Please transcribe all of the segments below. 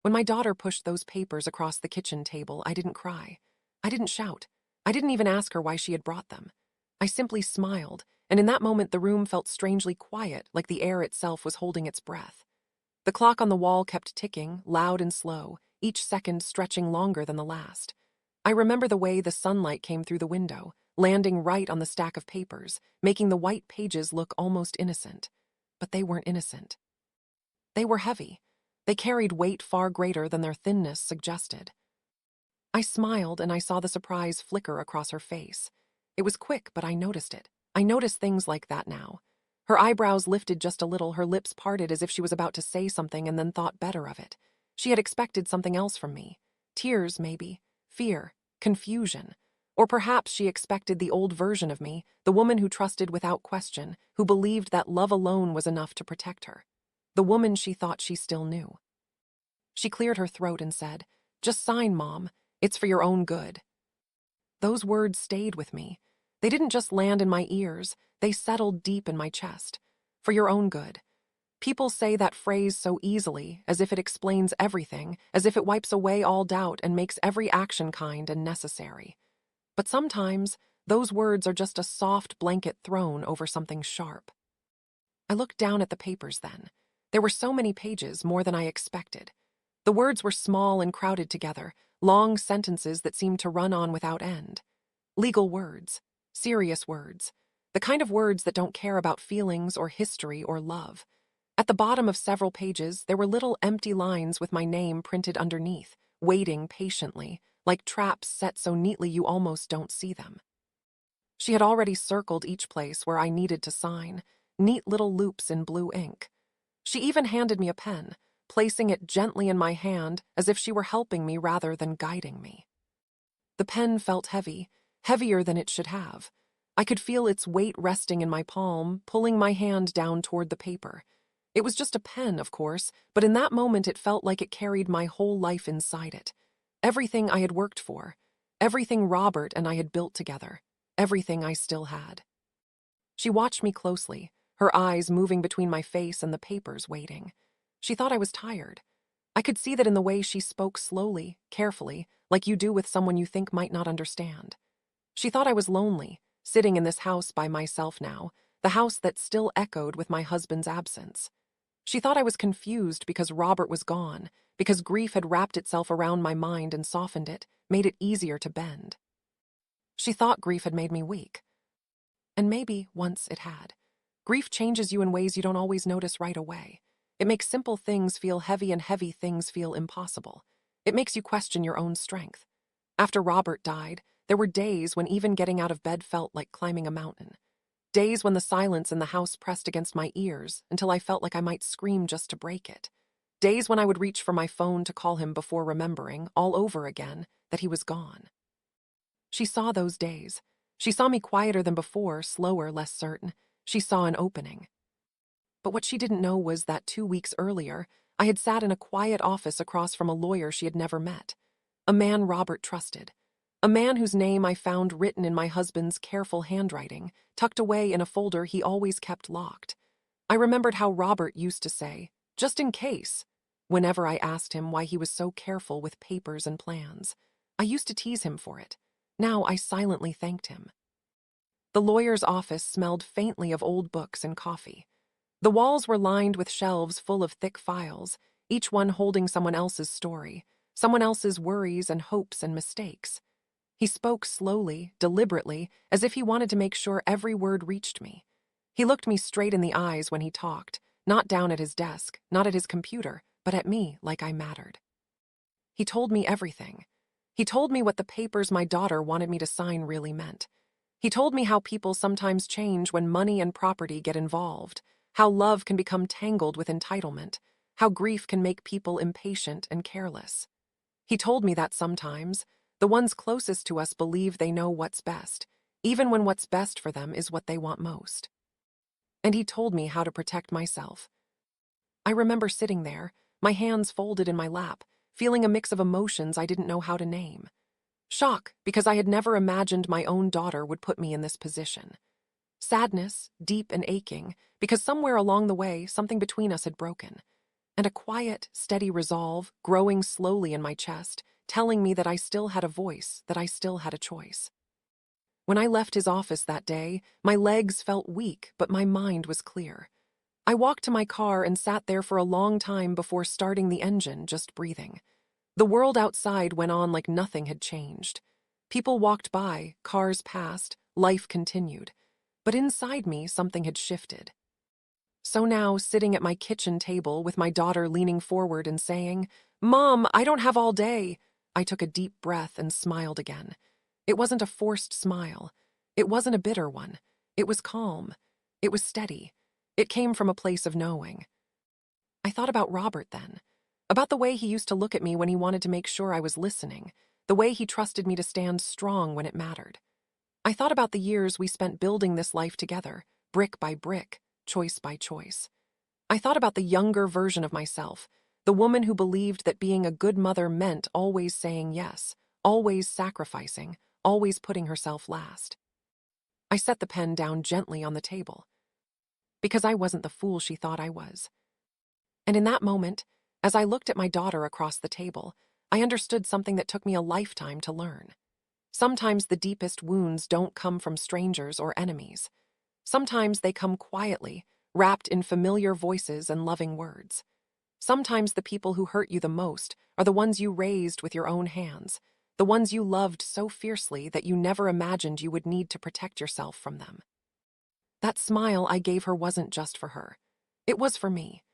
When my daughter pushed those papers across the kitchen table, I didn't cry. I didn't shout. I didn't even ask her why she had brought them. I simply smiled, and in that moment the room felt strangely quiet, like the air itself was holding its breath. The clock on the wall kept ticking, loud and slow, each second stretching longer than the last. I remember the way the sunlight came through the window, landing right on the stack of papers, making the white pages look almost innocent. But they weren't innocent. They were heavy. They carried weight far greater than their thinness suggested. I smiled and I saw the surprise flicker across her face. It was quick, but I noticed it. I noticed things like that now. Her eyebrows lifted just a little, her lips parted as if she was about to say something and then thought better of it. She had expected something else from me. Tears, maybe. Fear. Confusion. Or perhaps she expected the old version of me, the woman who trusted without question, who believed that love alone was enough to protect her. The woman she thought she still knew. She cleared her throat and said, "Just sign, Mom. It's for your own good." Those words stayed with me. They didn't just land in my ears, they settled deep in my chest. For your own good. People say that phrase so easily, as if it explains everything, as if it wipes away all doubt and makes every action kind and necessary. But sometimes, those words are just a soft blanket thrown over something sharp. I looked down at the papers then. There were so many pages, more than I expected. The words were small and crowded together, long sentences that seemed to run on without end. Legal words. Serious words. The kind of words that don't care about feelings or history or love. At the bottom of several pages, there were little empty lines with my name printed underneath, waiting patiently, like traps set so neatly you almost don't see them. She had already circled each place where I needed to sign, neat little loops in blue ink. She even handed me a pen, placing it gently in my hand as if she were helping me rather than guiding me. The pen felt heavy, heavier than it should have. I could feel its weight resting in my palm, pulling my hand down toward the paper. It was just a pen, of course, but in that moment it felt like it carried my whole life inside it. Everything I had worked for, everything Robert and I had built together, everything I still had. She watched me closely, her eyes moving between my face and the papers, waiting. She thought I was tired. I could see that in the way she spoke slowly, carefully, like you do with someone you think might not understand. She thought I was lonely, sitting in this house by myself now, the house that still echoed with my husband's absence. She thought I was confused because Robert was gone, because grief had wrapped itself around my mind and softened it, made it easier to bend. She thought grief had made me weak. And maybe, once it had. Grief changes you in ways you don't always notice right away. It makes simple things feel heavy and heavy things feel impossible. It makes you question your own strength. After Robert died, there were days when even getting out of bed felt like climbing a mountain. Days when the silence in the house pressed against my ears until I felt like I might scream just to break it. Days when I would reach for my phone to call him before remembering, all over again, that he was gone. She saw those days. She saw me quieter than before, slower, less certain. She saw an opening. But what she didn't know was that 2 weeks earlier, I had sat in a quiet office across from a lawyer she had never met. A man Robert trusted. A man whose name I found written in my husband's careful handwriting, tucked away in a folder he always kept locked. I remembered how Robert used to say, "Just in case," whenever I asked him why he was so careful with papers and plans. I used to tease him for it. Now I silently thanked him. The lawyer's office smelled faintly of old books and coffee. The walls were lined with shelves full of thick files, each one holding someone else's story, someone else's worries and hopes and mistakes. He spoke slowly, deliberately, as if he wanted to make sure every word reached me. He looked me straight in the eyes when he talked, not down at his desk, not at his computer, but at me like I mattered. He told me everything. He told me what the papers my daughter wanted me to sign really meant. He told me how people sometimes change when money and property get involved, how love can become tangled with entitlement, how grief can make people impatient and careless. He told me that sometimes, the ones closest to us believe they know what's best, even when what's best for them is what they want most. And he told me how to protect myself. I remember sitting there, my hands folded in my lap, feeling a mix of emotions I didn't know how to name. Shock, because I had never imagined my own daughter would put me in this position. Sadness, deep and aching, because somewhere along the way, something between us had broken. and a quiet, steady resolve growing slowly in my chest, telling me that I still had a voice, that I still had a choice. When I left his office that day, my legs felt weak, but my mind was clear. I walked to my car and sat there for a long time before starting the engine, just breathing. The world outside went on like nothing had changed. People walked by, cars passed, life continued. But inside me, something had shifted. So now, sitting at my kitchen table with my daughter leaning forward and saying, "Mom, I don't have all day," I took a deep breath and smiled again. It wasn't a forced smile. It wasn't a bitter one. It was calm. It was steady. It came from a place of knowing. I thought about Robert then, about the way he used to look at me when he wanted to make sure I was listening, the way he trusted me to stand strong when it mattered. I thought about the years we spent building this life together, brick by brick, choice by choice. I thought about the younger version of myself, the woman who believed that being a good mother meant always saying yes, always sacrificing, always putting herself last. I set the pen down gently on the table, because I wasn't the fool she thought I was. And in that moment, as I looked at my daughter across the table, I understood something that took me a lifetime to learn. Sometimes the deepest wounds don't come from strangers or enemies. Sometimes they come quietly, wrapped in familiar voices and loving words. Sometimes the people who hurt you the most are the ones you raised with your own hands, the ones you loved so fiercely that you never imagined you would need to protect yourself from them. That smile I gave her wasn't just for her. It was for me.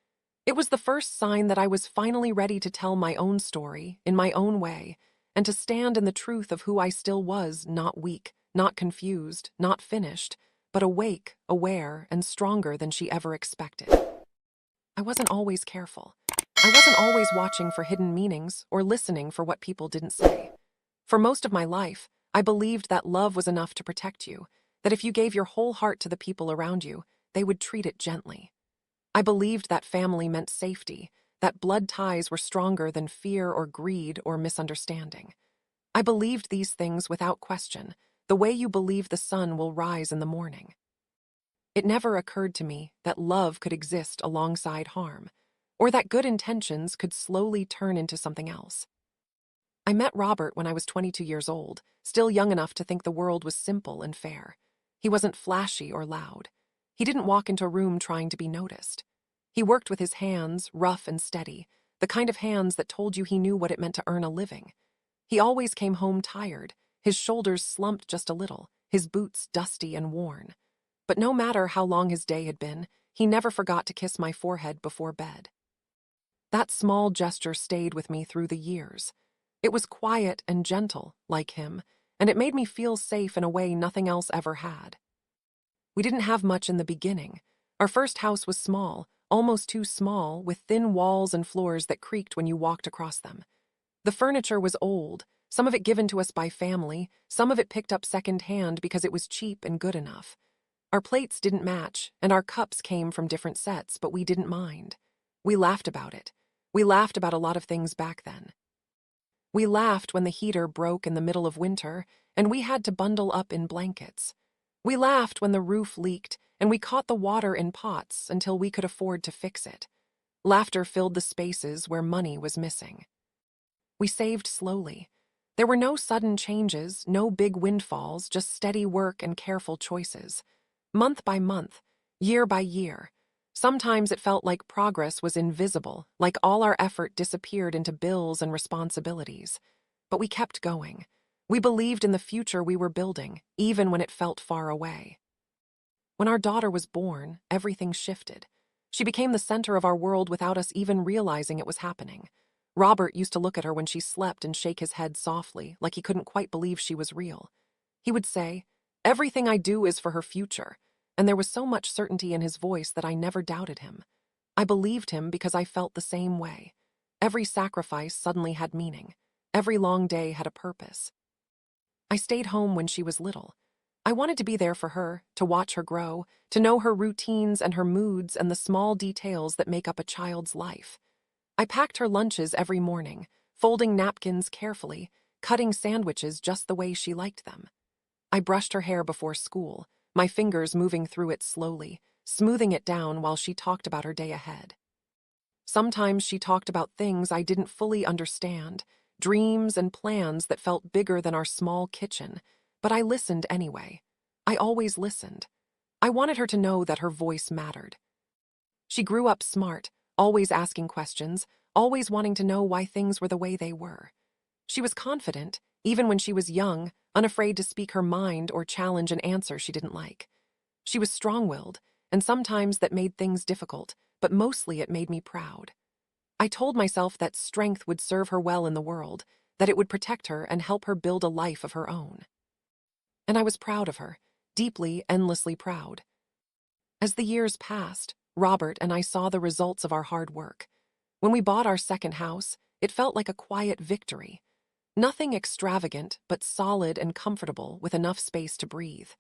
It was the first sign that I was finally ready to tell my own story, in my own way, and to stand in the truth of who I still was, not weak, not confused, not finished, but awake, aware, and stronger than she ever expected. I wasn't always careful. I wasn't always watching for hidden meanings or listening for what people didn't say. For most of my life, I believed that love was enough to protect you, that if you gave your whole heart to the people around you, they would treat it gently. I believed that family meant safety, that blood ties were stronger than fear or greed or misunderstanding. I believed these things without question, the way you believe the sun will rise in the morning. It never occurred to me that love could exist alongside harm, or that good intentions could slowly turn into something else. I met Robert when I was 22 years old, still young enough to think the world was simple and fair. He wasn't flashy or loud. He didn't walk into a room trying to be noticed. He worked with his hands, rough and steady, the kind of hands that told you he knew what it meant to earn a living. He always came home tired, his shoulders slumped just a little, his boots dusty and worn. But no matter how long his day had been, he never forgot to kiss my forehead before bed. That small gesture stayed with me through the years. It was quiet and gentle, like him, and it made me feel safe in a way nothing else ever had. We didn't have much in the beginning. Our first house was small, almost too small, with thin walls and floors that creaked when you walked across them. The furniture was old, some of it given to us by family, some of it picked up second-hand because it was cheap and good enough. Our plates didn't match, and our cups came from different sets, but we didn't mind. We laughed about it. We laughed about a lot of things back then. We laughed when the heater broke in the middle of winter, and we had to bundle up in blankets. We laughed when the roof leaked, and we caught the water in pots until we could afford to fix it. Laughter filled the spaces where money was missing. We saved slowly. There were no sudden changes, no big windfalls, just steady work and careful choices. Month by month, year by year. Sometimes it felt like progress was invisible, like all our effort disappeared into bills and responsibilities. But we kept going. We believed in the future we were building, even when it felt far away. When our daughter was born, everything shifted. She became the center of our world without us even realizing it was happening. Robert used to look at her when she slept and shake his head softly, like he couldn't quite believe she was real. He would say, "Everything I do is for her future," and there was so much certainty in his voice that I never doubted him. I believed him because I felt the same way. Every sacrifice suddenly had meaning. Every long day had a purpose. I stayed home when she was little. I wanted to be there for her, to watch her grow, to know her routines and her moods and the small details that make up a child's life. I packed her lunches every morning, folding napkins carefully, cutting sandwiches just the way she liked them. I brushed her hair before school, my fingers moving through it slowly, smoothing it down while she talked about her day ahead. Sometimes she talked about things I didn't fully understand, dreams and plans that felt bigger than our small kitchen, but I listened anyway. I always listened. I wanted her to know that her voice mattered. She grew up smart, always asking questions, always wanting to know why things were the way they were. She was confident, even when she was young, unafraid to speak her mind or challenge an answer she didn't like. She was strong-willed, and sometimes that made things difficult, but mostly it made me proud. I told myself that strength would serve her well in the world, that it would protect her and help her build a life of her own. And I was proud of her, deeply, endlessly proud. As the years passed, Robert and I saw the results of our hard work. When we bought our second house, it felt like a quiet victory. Nothing extravagant, but solid and comfortable with enough space to breathe.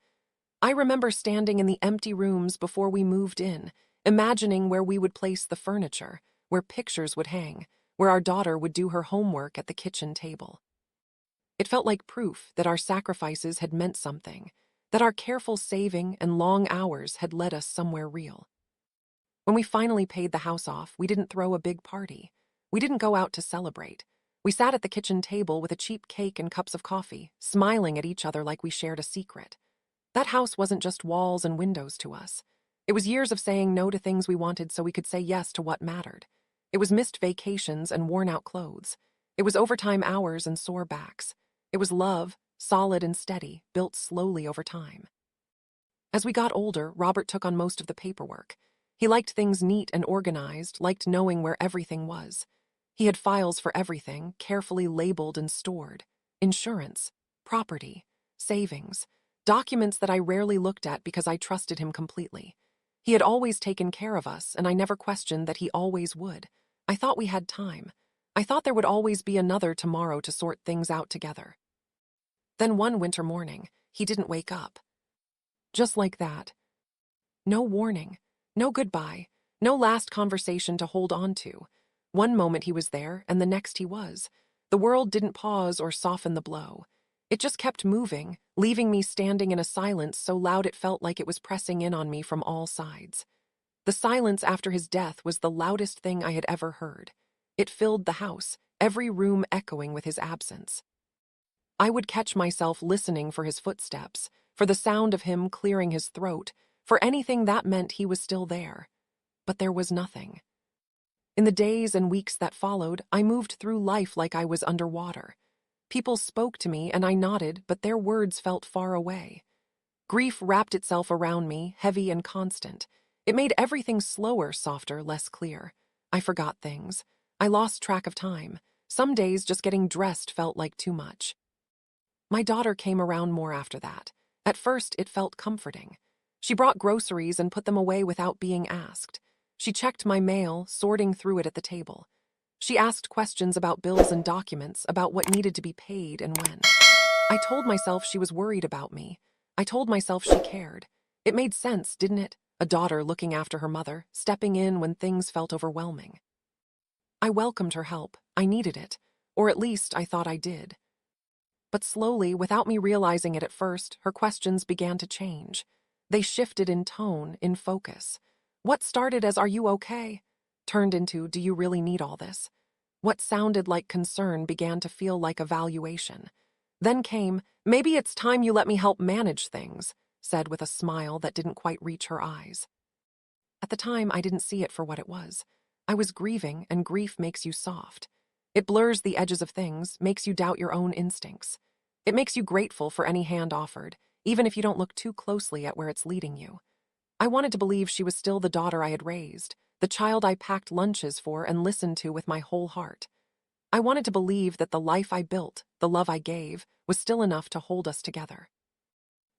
I remember standing in the empty rooms before we moved in, imagining where we would place the furniture, where pictures would hang, where our daughter would do her homework at the kitchen table. It felt like proof that our sacrifices had meant something, that our careful saving and long hours had led us somewhere real. When we finally paid the house off, we didn't throw a big party. We didn't go out to celebrate. We sat at the kitchen table with a cheap cake and cups of coffee, smiling at each other like we shared a secret. That house wasn't just walls and windows to us. It was years of saying no to things we wanted so we could say yes to what mattered. It was missed vacations and worn-out clothes. It was overtime hours and sore backs. It was love, solid and steady, built slowly over time. As we got older, Robert took on most of the paperwork. He liked things neat and organized, liked knowing where everything was. He had files for everything, carefully labeled and stored. Insurance, property, savings, documents that I rarely looked at because I trusted him completely. He had always taken care of us, and I never questioned that he always would. I thought we had time. I thought there would always be another tomorrow to sort things out together. Then one winter morning, he didn't wake up. Just like that. No warning, no goodbye, no last conversation to hold on to. One moment he was there, and the next he was. The world didn't pause or soften the blow. It just kept moving, leaving me standing in a silence so loud it felt like it was pressing in on me from all sides. The silence after his death was the loudest thing I had ever heard. It filled the house, every room echoing with his absence. I would catch myself listening for his footsteps, for the sound of him clearing his throat, for anything that meant he was still there. But there was nothing. In the days and weeks that followed, I moved through life like I was underwater. People spoke to me and I nodded, but their words felt far away. Grief wrapped itself around me, heavy and constant. It made everything slower, softer, less clear. I forgot things. I lost track of time. Some days just getting dressed felt like too much. My daughter came around more after that. At first, it felt comforting. She brought groceries and put them away without being asked. She checked my mail, sorting through it at the table. She asked questions about bills and documents, about what needed to be paid and when. I told myself she was worried about me. I told myself she cared. It made sense, didn't it? A daughter looking after her mother, stepping in when things felt overwhelming. I welcomed her help. I needed it. Or at least I thought I did. But slowly, without me realizing it at first, her questions began to change. They shifted in tone, in focus. What started as "Are you okay?" turned into "Do you really need all this?" What sounded like concern began to feel like evaluation. Then came, "Maybe it's time you let me help manage things," said with a smile that didn't quite reach her eyes. At the time, I didn't see it for what it was. I was grieving, and grief makes you soft. It blurs the edges of things, makes you doubt your own instincts. It makes you grateful for any hand offered, even if you don't look too closely at where it's leading you. I wanted to believe she was still the daughter I had raised, the child I packed lunches for and listened to with my whole heart. I wanted to believe that the life I built, the love I gave, was still enough to hold us together.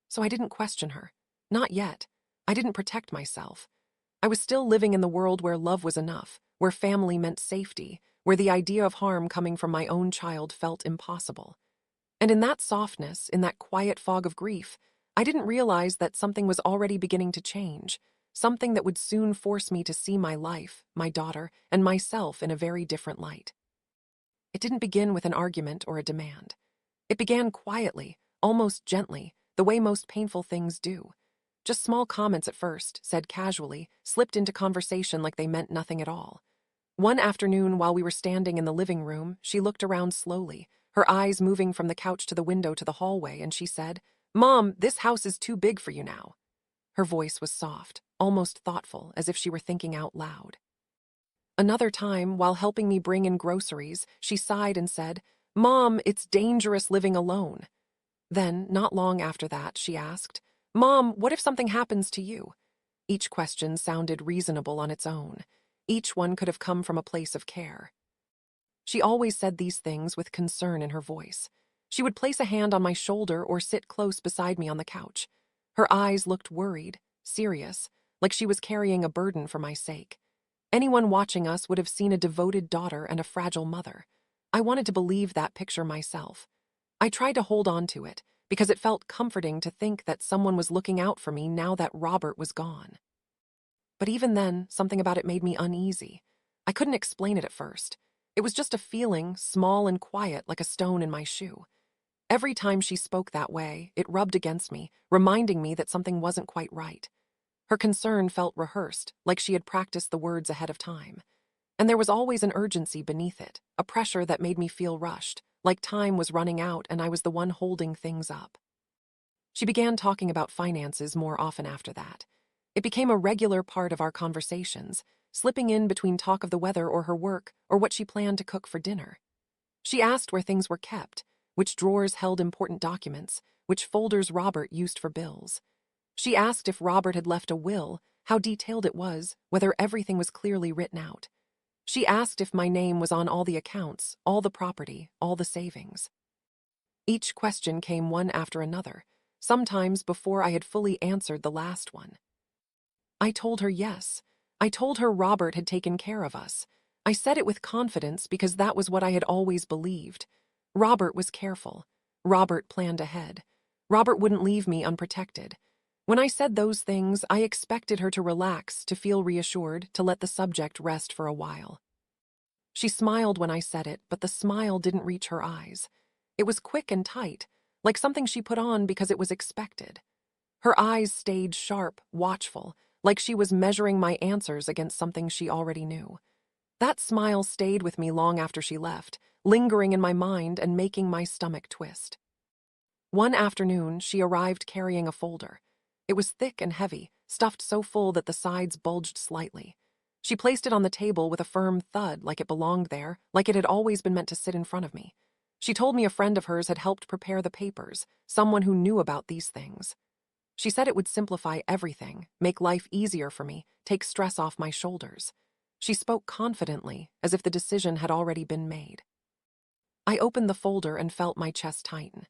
So I didn't question her. Not yet. I didn't protect myself. I was still living in the world where love was enough, where family meant safety, where the idea of harm coming from my own child felt impossible. And in that softness, in that quiet fog of grief, I didn't realize that something was already beginning to change, something that would soon force me to see my life, my daughter, and myself in a very different light. It didn't begin with an argument or a demand. It began quietly, almost gently, the way most painful things do. Just small comments at first, said casually, slipped into conversation like they meant nothing at all. One afternoon, while we were standing in the living room, she looked around slowly, her eyes moving from the couch to the window to the hallway, and she said, "Mom, this house is too big for you now." Her voice was soft, almost thoughtful, as if she were thinking out loud. Another time, while helping me bring in groceries, she sighed and said, "Mom, it's dangerous living alone." Then, not long after that, she asked, "Mom, what if something happens to you?" Each question sounded reasonable on its own. Each one could have come from a place of care. She always said these things with concern in her voice. She would place a hand on my shoulder or sit close beside me on the couch. Her eyes looked worried, serious, like she was carrying a burden for my sake. Anyone watching us would have seen a devoted daughter and a fragile mother. I wanted to believe that picture myself. I tried to hold on to it, because it felt comforting to think that someone was looking out for me now that Robert was gone. But even then, something about it made me uneasy. I couldn't explain it at first. It was just a feeling, small and quiet, like a stone in my shoe. Every time she spoke that way, it rubbed against me, reminding me that something wasn't quite right. Her concern felt rehearsed, like she had practiced the words ahead of time. And there was always an urgency beneath it, a pressure that made me feel rushed, like time was running out and I was the one holding things up. She began talking about finances more often after that. It became a regular part of our conversations, slipping in between talk of the weather or her work or what she planned to cook for dinner. She asked where things were kept, which drawers held important documents, which folders Robert used for bills. She asked if Robert had left a will, how detailed it was, whether everything was clearly written out. She asked if my name was on all the accounts, all the property, all the savings. Each question came one after another, sometimes before I had fully answered the last one. I told her yes. I told her Robert had taken care of us. I said it with confidence because that was what I had always believed. Robert was careful. Robert planned ahead. Robert wouldn't leave me unprotected. When I said those things, I expected her to relax, to feel reassured, to let the subject rest for a while. She smiled when I said it, but the smile didn't reach her eyes. It was quick and tight, like something she put on because it was expected. Her eyes stayed sharp, watchful, like she was measuring my answers against something she already knew. That smile stayed with me long after she left, lingering in my mind and making my stomach twist. One afternoon, she arrived carrying a folder. It was thick and heavy, stuffed so full that the sides bulged slightly. She placed it on the table with a firm thud, like it belonged there, like it had always been meant to sit in front of me. She told me a friend of hers had helped prepare the papers, someone who knew about these things. She said it would simplify everything, make life easier for me, take stress off my shoulders. She spoke confidently, as if the decision had already been made. I opened the folder and felt my chest tighten.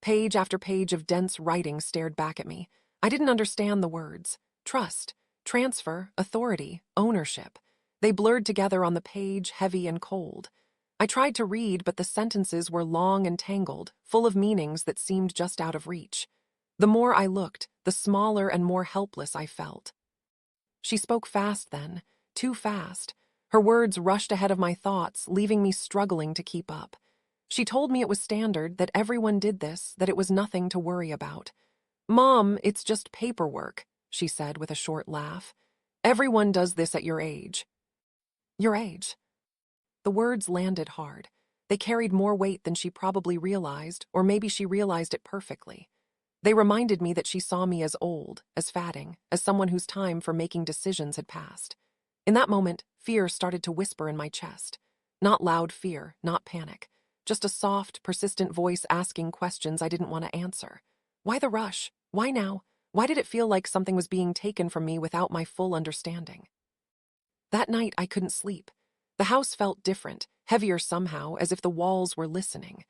Page after page of dense writing stared back at me. I didn't understand the words. Trust, transfer, authority, ownership. They blurred together on the page, heavy and cold. I tried to read, but the sentences were long and tangled, full of meanings that seemed just out of reach. The more I looked, the smaller and more helpless I felt. She spoke fast then, too fast. Her words rushed ahead of my thoughts, leaving me struggling to keep up. She told me it was standard, that everyone did this, that it was nothing to worry about. "Mom, it's just paperwork," she said with a short laugh. "Everyone does this at your age." Your age? The words landed hard. They carried more weight than she probably realized, or maybe she realized it perfectly. They reminded me that she saw me as old, as fatting, as someone whose time for making decisions had passed. In that moment, fear started to whisper in my chest. Not loud fear, not panic. Just a soft, persistent voice asking questions I didn't want to answer. Why the rush? Why now? Why did it feel like something was being taken from me without my full understanding? That night, I couldn't sleep. The house felt different, heavier somehow, as if the walls were listening.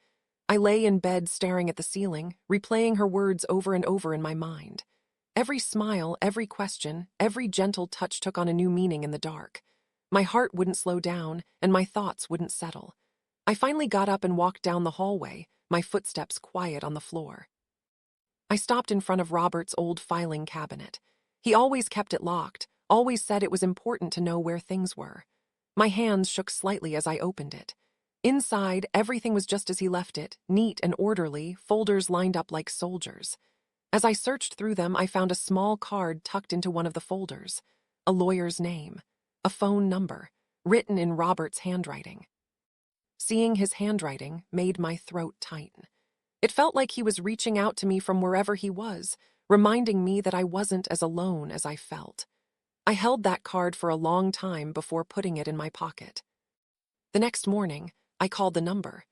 I lay in bed staring at the ceiling, replaying her words over and over in my mind. Every smile, every question, every gentle touch took on a new meaning in the dark. My heart wouldn't slow down, and my thoughts wouldn't settle. I finally got up and walked down the hallway, my footsteps quiet on the floor. I stopped in front of Robert's old filing cabinet. He always kept it locked, always said it was important to know where things were. My hands shook slightly as I opened it. Inside, everything was just as he left it, neat and orderly, folders lined up like soldiers. As I searched through them, I found a small card tucked into one of the folders. A lawyer's name. A phone number. written in Robert's handwriting. Seeing his handwriting made my throat tighten. It felt like he was reaching out to me from wherever he was, reminding me that I wasn't as alone as I felt. I held that card for a long time before putting it in my pocket. The next morning, I called the number.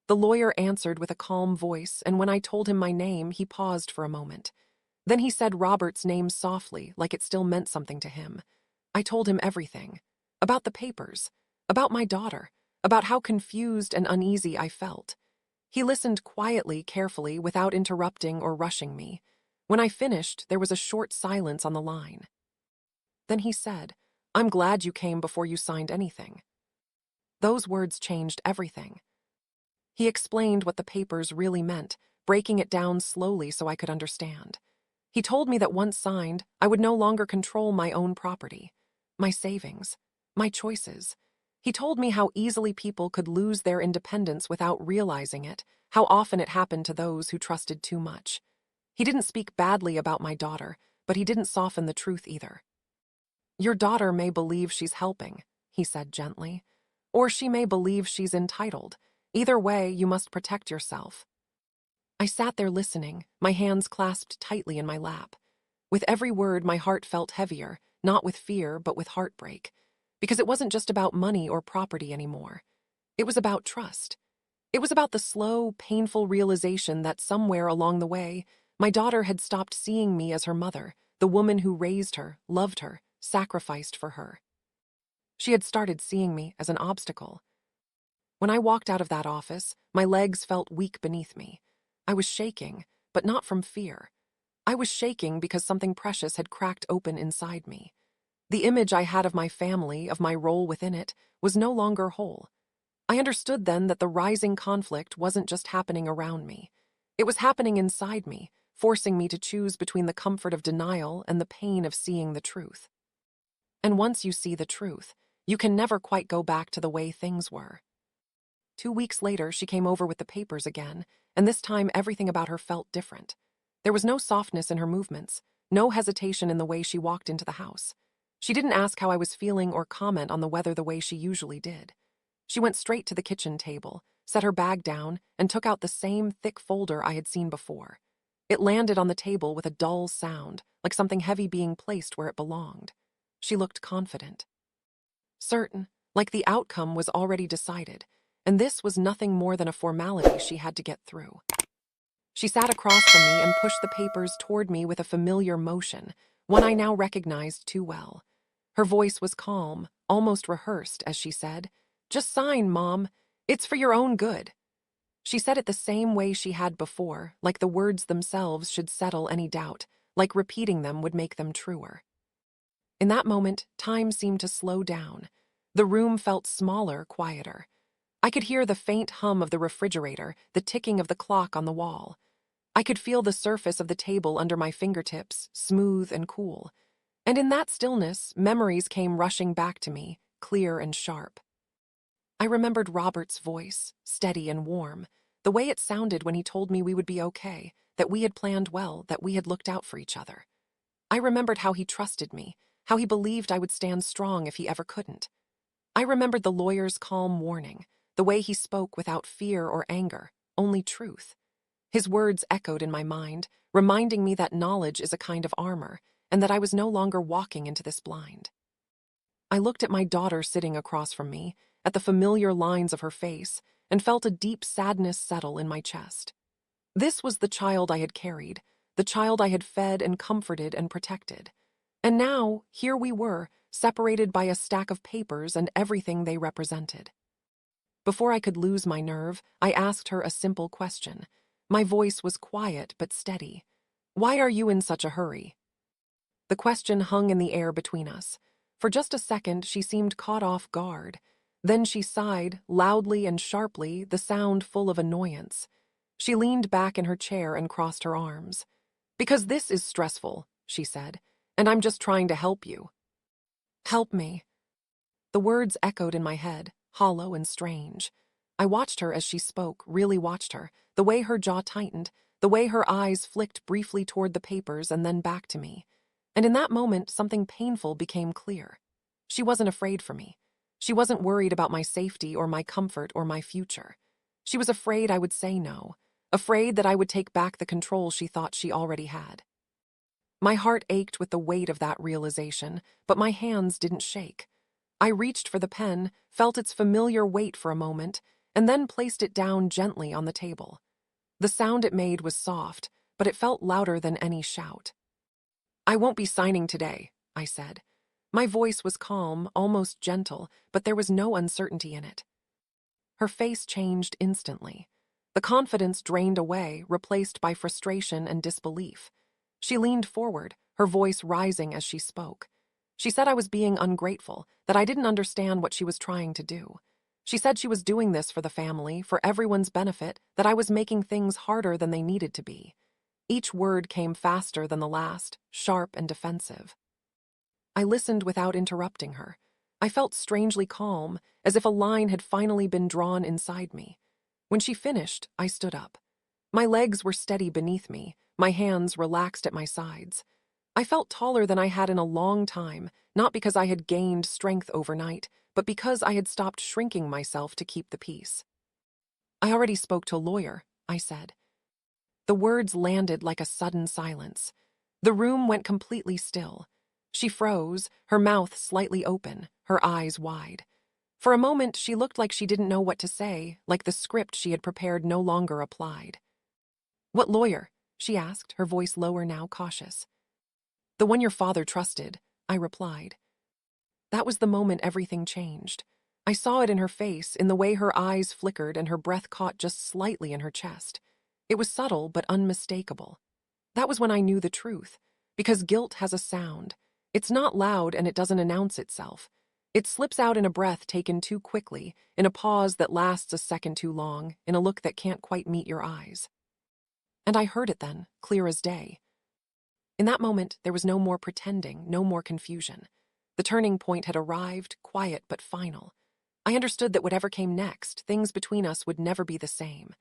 The lawyer answered with a calm voice, and when I told him my name, he paused for a moment. Then he said Robert's name softly, like it still meant something to him. I told him everything. About the papers, about my daughter, about how confused and uneasy I felt. He listened quietly, carefully, without interrupting or rushing me. When I finished, there was a short silence on the line. Then he said, "I'm glad you came before you signed anything." Those words changed everything. He explained what the papers really meant, breaking it down slowly so I could understand. He told me that once signed, I would no longer control my own property, my savings, my choices. He told me how easily people could lose their independence without realizing it, how often it happened to those who trusted too much. He didn't speak badly about my daughter, but he didn't soften the truth either. "Your daughter may believe she's helping," he said gently, "or she may believe she's entitled. Either way, you must protect yourself." I sat there listening, my hands clasped tightly in my lap. With every word, my heart felt heavier, not with fear, but with heartbreak. Because it wasn't just about money or property anymore. It was about trust. It was about the slow, painful realization that somewhere along the way, my daughter had stopped seeing me as her mother, the woman who raised her, loved her, sacrificed for her. She had started seeing me as an obstacle. When I walked out of that office, my legs felt weak beneath me. I was shaking, but not from fear. I was shaking because something precious had cracked open inside me. The image I had of my family, of my role within it, was no longer whole. I understood then that the rising conflict wasn't just happening around me. It was happening inside me, forcing me to choose between the comfort of denial and the pain of seeing the truth. And once you see the truth, you can never quite go back to the way things were. 2 weeks later, she came over with the papers again, and this time everything about her felt different. There was no softness in her movements, no hesitation in the way she walked into the house. She didn't ask how I was feeling or comment on the weather the way she usually did. She went straight to the kitchen table, set her bag down, and took out the same thick folder I had seen before. It landed on the table with a dull sound, like something heavy being placed where it belonged. She looked confident. Certain, like the outcome was already decided, and this was nothing more than a formality she had to get through. She sat across from me and pushed the papers toward me with a familiar motion, one I now recognized too well. Her voice was calm, almost rehearsed, as she said, "Just sign, Mom. It's for your own good." She said it the same way she had before, like the words themselves should settle any doubt, like repeating them would make them truer. In that moment, time seemed to slow down. The room felt smaller, quieter. I could hear the faint hum of the refrigerator, the ticking of the clock on the wall. I could feel the surface of the table under my fingertips, smooth and cool. And in that stillness, memories came rushing back to me, clear and sharp. I remembered Robert's voice, steady and warm, the way it sounded when he told me we would be okay, that we had planned well, that we had looked out for each other. I remembered how he trusted me, how he believed I would stand strong if he ever couldn't. I remembered the lawyer's calm warning, the way he spoke without fear or anger, only truth. His words echoed in my mind, reminding me that knowledge is a kind of armor, and that I was no longer walking into this blind. I looked at my daughter sitting across from me, at the familiar lines of her face, and felt a deep sadness settle in my chest. This was the child I had carried, the child I had fed and comforted and protected. And now, here we were, separated by a stack of papers and everything they represented. Before I could lose my nerve, I asked her a simple question. My voice was quiet but steady. "Why are you in such a hurry?" The question hung in the air between us. For just a second, she seemed caught off guard. Then she sighed, loudly and sharply, the sound full of annoyance. She leaned back in her chair and crossed her arms. "Because this is stressful," she said, "and I'm just trying to help you." "Help me." The words echoed in my head, hollow and strange. I watched her as she spoke, really watched her, the way her jaw tightened, the way her eyes flicked briefly toward the papers and then back to me. And in that moment, something painful became clear. She wasn't afraid for me. She wasn't worried about my safety or my comfort or my future. She was afraid I would say no, afraid that I would take back the control she thought she already had. My heart ached with the weight of that realization, but my hands didn't shake. I reached for the pen, felt its familiar weight for a moment, and then placed it down gently on the table. The sound it made was soft, but it felt louder than any shout. "I won't be signing today," I said. My voice was calm, almost gentle, but there was no uncertainty in it. Her face changed instantly. The confidence drained away, replaced by frustration and disbelief. She leaned forward, her voice rising as she spoke. She said I was being ungrateful, that I didn't understand what she was trying to do. She said she was doing this for the family, for everyone's benefit, that I was making things harder than they needed to be. Each word came faster than the last, sharp and defensive. I listened without interrupting her. I felt strangely calm, as if a line had finally been drawn inside me. When she finished, I stood up. My legs were steady beneath me, my hands relaxed at my sides. I felt taller than I had in a long time, not because I had gained strength overnight, but because I had stopped shrinking myself to keep the peace. "I already spoke to a lawyer," I said. The words landed like a sudden silence. The room went completely still. She froze, her mouth slightly open, her eyes wide. For a moment, she looked like she didn't know what to say, like the script she had prepared no longer applied. "What lawyer?" she asked, her voice lower now, cautious. "The one your father trusted," I replied. That was the moment everything changed. I saw it in her face, in the way her eyes flickered and her breath caught just slightly in her chest. It was subtle but unmistakable. That was when I knew the truth, because guilt has a sound. It's not loud and it doesn't announce itself. It slips out in a breath taken too quickly, in a pause that lasts a second too long, in a look that can't quite meet your eyes. And I heard it then, clear as day. In that moment, there was no more pretending, no more confusion. The turning point had arrived, quiet but final. I understood that whatever came next, things between us would never be the same.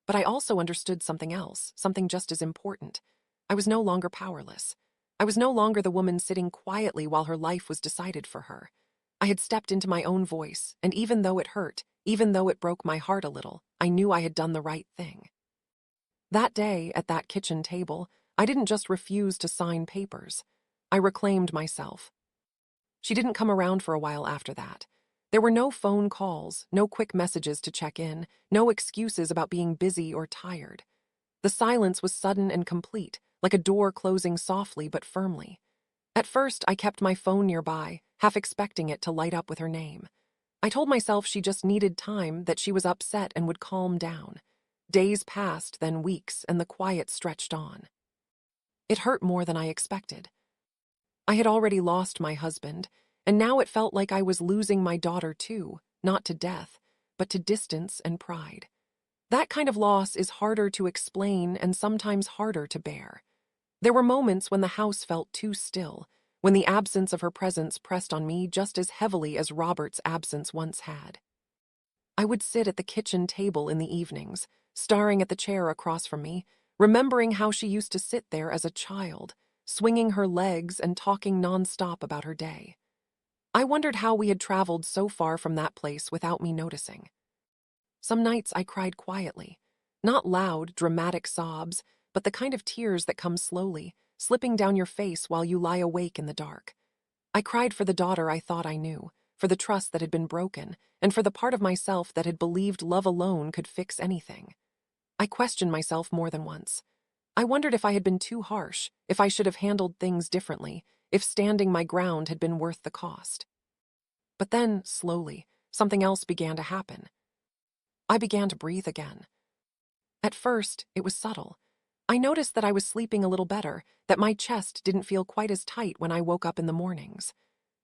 But I also understood something else, something just as important. I was no longer powerless. I was no longer the woman sitting quietly while her life was decided for her. I had stepped into my own voice, and even though it hurt, even though it broke my heart a little, I knew I had done the right thing. That day, at that kitchen table, I didn't just refuse to sign papers. I reclaimed myself. She didn't come around for a while after that. There were no phone calls, no quick messages to check in, no excuses about being busy or tired. The silence was sudden and complete, like a door closing softly but firmly. At first, I kept my phone nearby, half expecting it to light up with her name. I told myself she just needed time, that she was upset and would calm down. Days passed, then weeks, and the quiet stretched on. It hurt more than I expected. I had already lost my husband, and now it felt like I was losing my daughter too, not to death, but to distance and pride. That kind of loss is harder to explain and sometimes harder to bear. There were moments when the house felt too still, when the absence of her presence pressed on me just as heavily as Robert's absence once had. I would sit at the kitchen table in the evenings, staring at the chair across from me, remembering how she used to sit there as a child, swinging her legs and talking nonstop about her day. I wondered how we had traveled so far from that place without me noticing. Some nights I cried quietly, not loud, dramatic sobs, but the kind of tears that come slowly, slipping down your face while you lie awake in the dark. I cried for the daughter I thought I knew, for the trust that had been broken, and for the part of myself that had believed love alone could fix anything. I questioned myself more than once. I wondered if I had been too harsh, if I should have handled things differently, if standing my ground had been worth the cost. But then, slowly, something else began to happen. I began to breathe again. At first, it was subtle. I noticed that I was sleeping a little better, that my chest didn't feel quite as tight when I woke up in the mornings.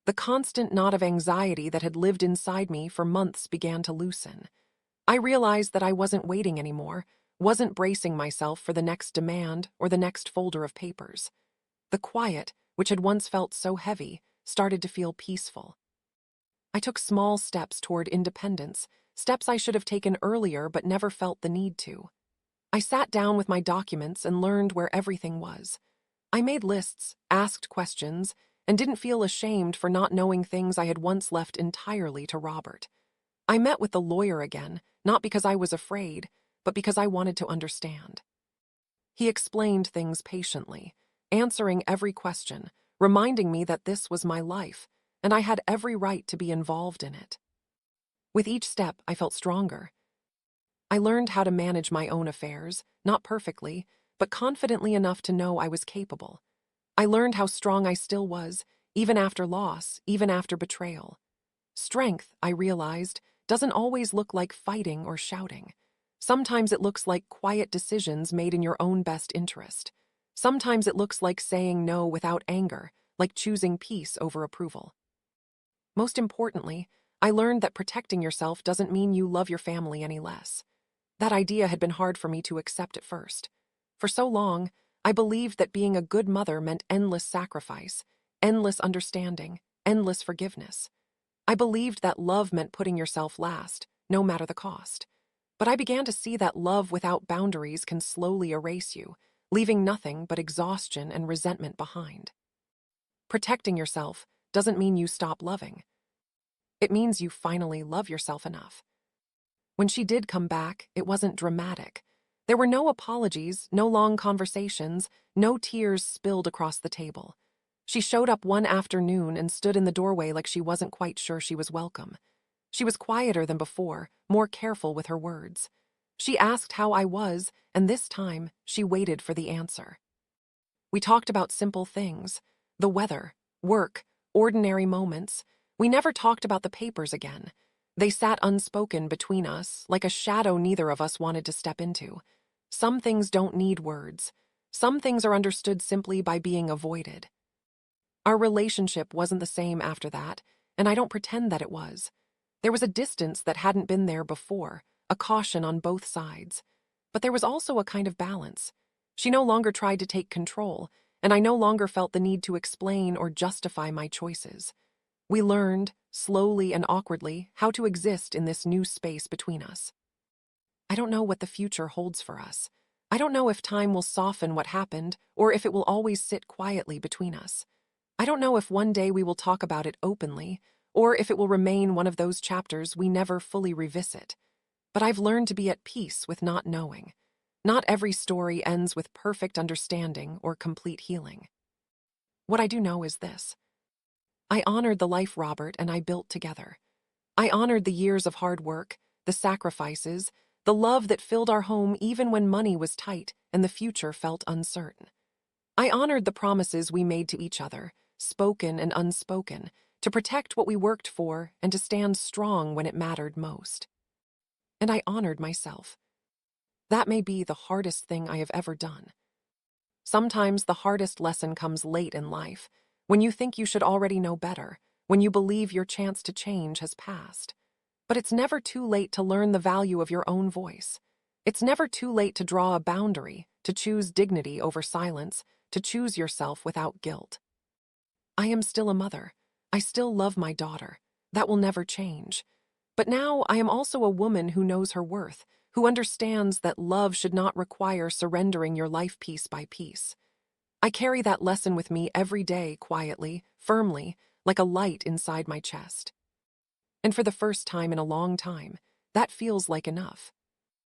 The constant knot of anxiety that had lived inside me for months began to loosen. I realized that I wasn't waiting anymore, wasn't bracing myself for the next demand or the next folder of papers. The quiet, which had once felt so heavy, started to feel peaceful. I took small steps toward independence, steps I should have taken earlier but never felt the need to. I sat down with my documents and learned where everything was. I made lists, asked questions, and didn't feel ashamed for not knowing things I had once left entirely to Robert. I met with the lawyer again, not because I was afraid, but because I wanted to understand. He explained things patiently, answering every question, reminding me that this was my life, and I had every right to be involved in it. With each step, I felt stronger. I learned how to manage my own affairs, not perfectly, but confidently enough to know I was capable. I learned how strong I still was, even after loss, even after betrayal. Strength, I realized, doesn't always look like fighting or shouting. Sometimes it looks like quiet decisions made in your own best interest. Sometimes it looks like saying no without anger, like choosing peace over approval. Most importantly, I learned that protecting yourself doesn't mean you love your family any less. That idea had been hard for me to accept at first. For so long, I believed that being a good mother meant endless sacrifice, endless understanding, endless forgiveness. I believed that love meant putting yourself last, no matter the cost. But I began to see that love without boundaries can slowly erase you, leaving nothing but exhaustion and resentment behind. Protecting yourself doesn't mean you stop loving. It means you finally love yourself enough. When she did come back, it wasn't dramatic. There were no apologies, no long conversations, no tears spilled across the table. She showed up one afternoon and stood in the doorway like she wasn't quite sure she was welcome. She was quieter than before, more careful with her words. She asked how I was, and this time, she waited for the answer. We talked about simple things: the weather, work, ordinary moments. We never talked about the papers again. They sat unspoken between us, like a shadow neither of us wanted to step into. Some things don't need words. Some things are understood simply by being avoided. Our relationship wasn't the same after that, and I don't pretend that it was. There was a distance that hadn't been there before, a caution on both sides. But there was also a kind of balance. She no longer tried to take control, and I no longer felt the need to explain or justify my choices. We learned, slowly and awkwardly, how to exist in this new space between us. I don't know what the future holds for us. I don't know if time will soften what happened, or if it will always sit quietly between us. I don't know if one day we will talk about it openly, or if it will remain one of those chapters we never fully revisit. But I've learned to be at peace with not knowing. Not every story ends with perfect understanding or complete healing. What I do know is this: I honored the life Robert and I built together. I honored the years of hard work, the sacrifices, the love that filled our home even when money was tight and the future felt uncertain. I honored the promises we made to each other, spoken and unspoken, to protect what we worked for and to stand strong when it mattered most. And I honored myself. That may be the hardest thing I have ever done. Sometimes the hardest lesson comes late in life, when you think you should already know better, when you believe your chance to change has passed. But it's never too late to learn the value of your own voice. It's never too late to draw a boundary, to choose dignity over silence, to choose yourself without guilt. I am still a mother. I still love my daughter. That will never change. But now I am also a woman who knows her worth, who understands that love should not require surrendering your life piece by piece. I carry that lesson with me every day, quietly, firmly, like a light inside my chest. And for the first time in a long time, that feels like enough.